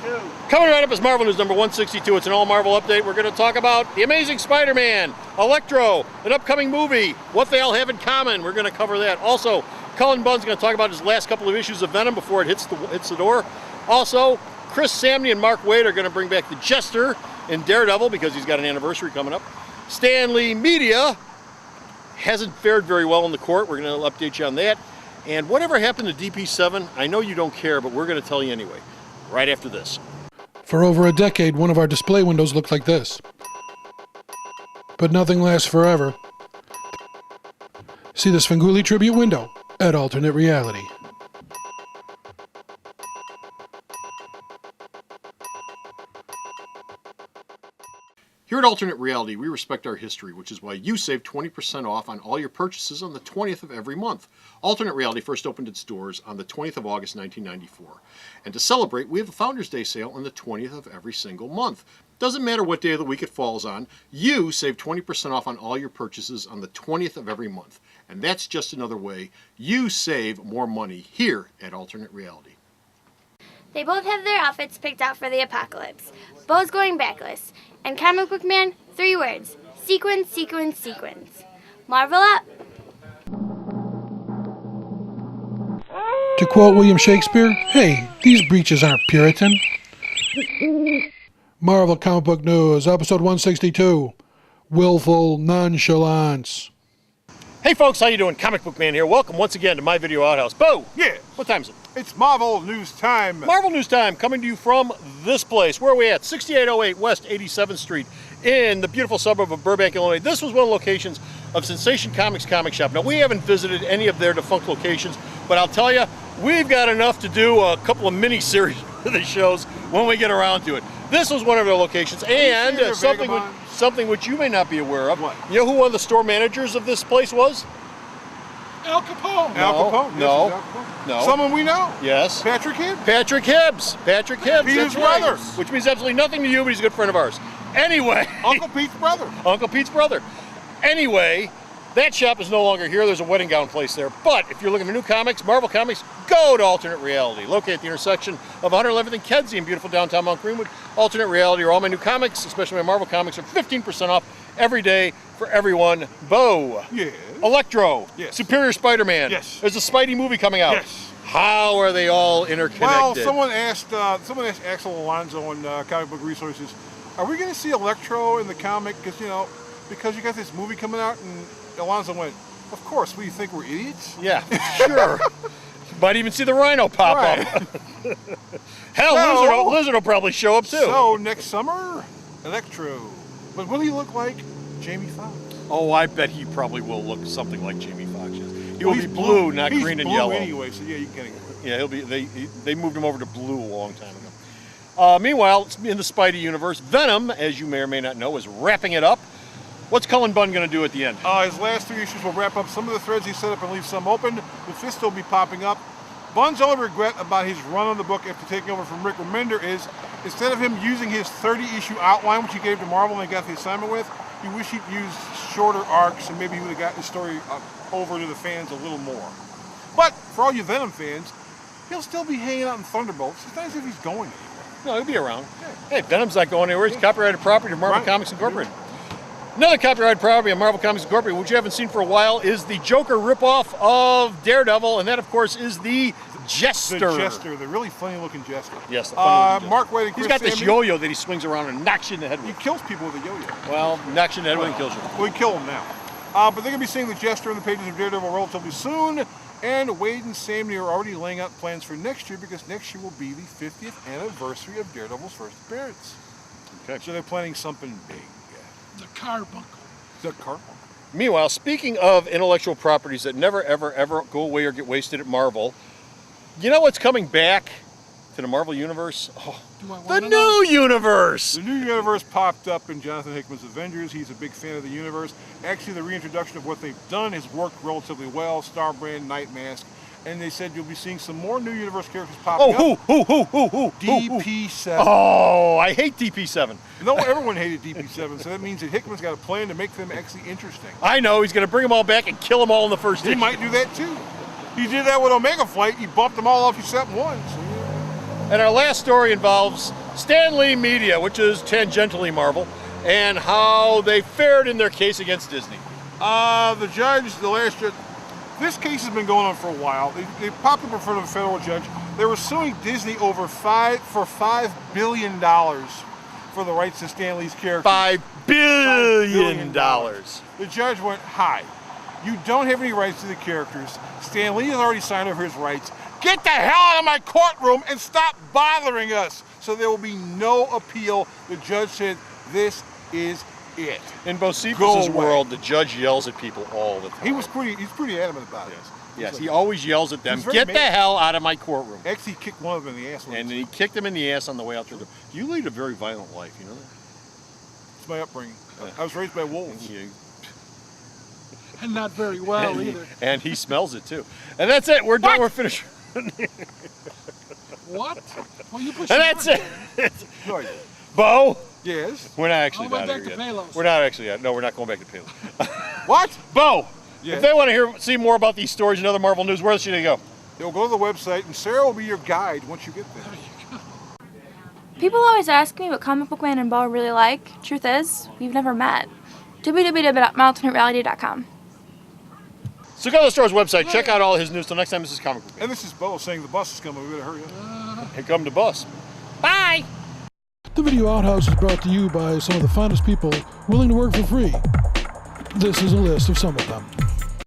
162. Coming right up is Marvel News number 162. It's an all Marvel update. We're going to talk about The Amazing Spider-Man, Electro, an upcoming movie, what they all have in common. We're going to cover that. Also, Cullen Bunn's going to talk about his last couple of issues of Venom before it hits the door. Also, Chris Samney and Mark Waid are going to bring back the Jester in Daredevil because he's got an anniversary coming up. Stan Lee Media hasn't fared very well in the court. We're going to update you on that. And whatever happened to DP7, I know you don't care, but we're going to tell you anyway, right after this. For over a decade, one of our display windows looked like this. But nothing lasts forever. See the Svengoolie tribute window at Alternate Reality. Here at Alternate Reality, we respect our history, which is why you save 20% off on all your purchases on the 20th of every month. Alternate Reality first opened its doors on the 20th of August, 1994. And to celebrate, we have a Founders Day sale on the 20th of every single month. Doesn't matter what day of the week it falls on, you save 20% off on all your purchases on the 20th of every month. And that's just another way you save more money here at Alternate Reality. They both have their outfits picked out for the apocalypse. Bo's going backless. And Comic Book Man, 3 words. Sequence, sequence, sequence. Marvel up! To quote William Shakespeare, hey, these breeches aren't Puritan. Marvel Comic Book News, episode 162, Willful Nonchalance. Hey folks, how you doing? Comic Book Man here. Welcome once again to my video outhouse. Bo! Yeah. What time is it? It's Marvel News time. Marvel News time, coming to you from this place. Where are we at? 6808 West 87th Street in the beautiful suburb of Burbank, Illinois. This was one of the locations of Sensation Comics Comic Shop. Now, we haven't visited any of their defunct locations, but I'll tell you, we've got enough to do a couple of mini-series of the shows when we get around to it. This was one of their locations, and something which you may not be aware of. What? You know who one of the store managers of this place was? Al Capone. No, Al Capone. no, Yes, Al Capone. no. Someone we know. Yes. Patrick Hibbs. Patrick Hibbs. Patrick Hibbs. Peter's that's right. brother. Which means absolutely nothing to you, but he's a good friend of ours. Anyway. Uncle Pete's brother. Uncle Pete's brother. Anyway, that shop is no longer here. There's a wedding gown place there. But if you're looking for new comics, Marvel Comics, go to Alternate Reality. Located at the intersection of 111th and Kedzie in beautiful downtown Mount Greenwood. Alternate Reality, or all my new comics, especially my Marvel comics, are 15% off every day for everyone. Bo. Yes. Electro. Yes. Superior Spider-Man. Yes. There's a Spidey movie coming out. Yes. How are they all interconnected? Well, someone asked Axel Alonso on Comic Book Resources, are we going to see Electro in the comic? Because you got this movie coming out, and Alonso went, of course. What do you think, we're idiots? Yeah, sure. Might even see the Rhino pop up. Hell, Lizard will probably show up too. So next summer, Electro. But will he look like Jamie Foxx? Oh, I bet he probably will look something like Jamie Foxx is. He will be blue, not green and blue yellow. Anyway, so yeah, you can get it. Yeah, he'll be. They moved him over to blue a long time ago. Meanwhile, in the Spidey universe, Venom, as you may or may not know, is wrapping it up. What's Cullen Bunn going to do at the end? His last 3 issues will wrap up some of the threads he set up and leave some open. Mephisto will be popping up. Bunn's only regret about his run on the book after taking over from Rick Remender is, instead of him using his 30-issue outline, which he gave to Marvel and got the assignment with, he wished he'd used shorter arcs, and maybe he would have gotten the story over to the fans a little more. But for all you Venom fans, he'll still be hanging out in Thunderbolts. It's not as if he's going anywhere. No, he'll be around. Yeah. Hey, Venom's not going anywhere. He's copyrighted property of Marvel Right. Comics Incorporated. Another copyrighted property of Marvel Comics Incorporated, which you haven't seen for a while, is the Joker ripoff of Daredevil, and that, of course, is the Jester. The Jester, the really funny-looking Jester. Yes, the funny Mark Waid and Chris He's got this Samney. yo-yo that he swings around and knocks you in the head He with. kills people with a yo-yo. Well, knocks you in the head with and kills you. Well, he killed him now. But they're going to be seeing the Jester in the pages of Daredevil relatively soon. And Waid and Samney are already laying out plans for next year because next year will be the 50th anniversary of Daredevil's first appearance. Okay. So they're planning something big. The Carbuncle. The Carbuncle. Meanwhile, speaking of intellectual properties that never, ever, ever go away or get wasted at Marvel, you know what's coming back to the Marvel Universe? Oh, the new universe! The new universe popped up in Jonathan Hickman's Avengers. He's a big fan of the universe. Actually, the reintroduction of what they've done has worked relatively well. Starbrand, Nightmask. And they said you'll be seeing some more new universe characters popping up. Who? DP7. Oh, I hate DP7. No, everyone hated DP7, so that means that Hickman's got a plan to make them actually interesting. I know, he's going to bring them all back and kill them all in the first He issue. might do that too. He did that with Omega Flight. He bumped them all off except one. So, yeah. And our last story involves Stan Lee Media, which is tangentially Marvel, and how they fared in their case against Disney. The last judge, this case has been going on for a while. They popped up in front of a federal judge. They were suing Disney for $5 billion for the rights to Stan Lee's character. $5 billion. The judge went, hi, you don't have any rights to the characters. Stan Lee has already signed over his rights. Get the hell out of my courtroom and stop bothering us. So there will be no appeal. The judge said, this is it. In Bocephus' world, the judge yells at people all the time. He's pretty adamant about it. Yes, he always yells at them, He's very get the hell out of my courtroom. Actually, he kicked one of them in the ass once. And then he kicked him in the ass on the way out the door. You lead a very violent life, you know that? It's my upbringing. I was raised by wolves. And not very well either. And he smells it too. And that's it. We're done. We're finished. What? Well, you push And that's it. No, I didn't. Bo? Yes. We're not actually I'll go down back here to yet. Palos. We're not actually yet. No, we're not going back to Palos. What? Bo, Yeah. if they want to see more about these stories and other Marvel news, where should they go? They'll go to the website, and Sarah will be your guide once you get there. People always ask me what Comic Book Man and Bo really like. Truth is, we've never met. www.mountainhitreality.com. So go to the store's website, check out all his news. Till next time, this is Comic Book Man. And this is Bo saying the bus is coming. We better hurry up. Here come the bus. Bye! The Video Outhouse is brought to you by some of the finest people willing to work for free. This is a list of some of them.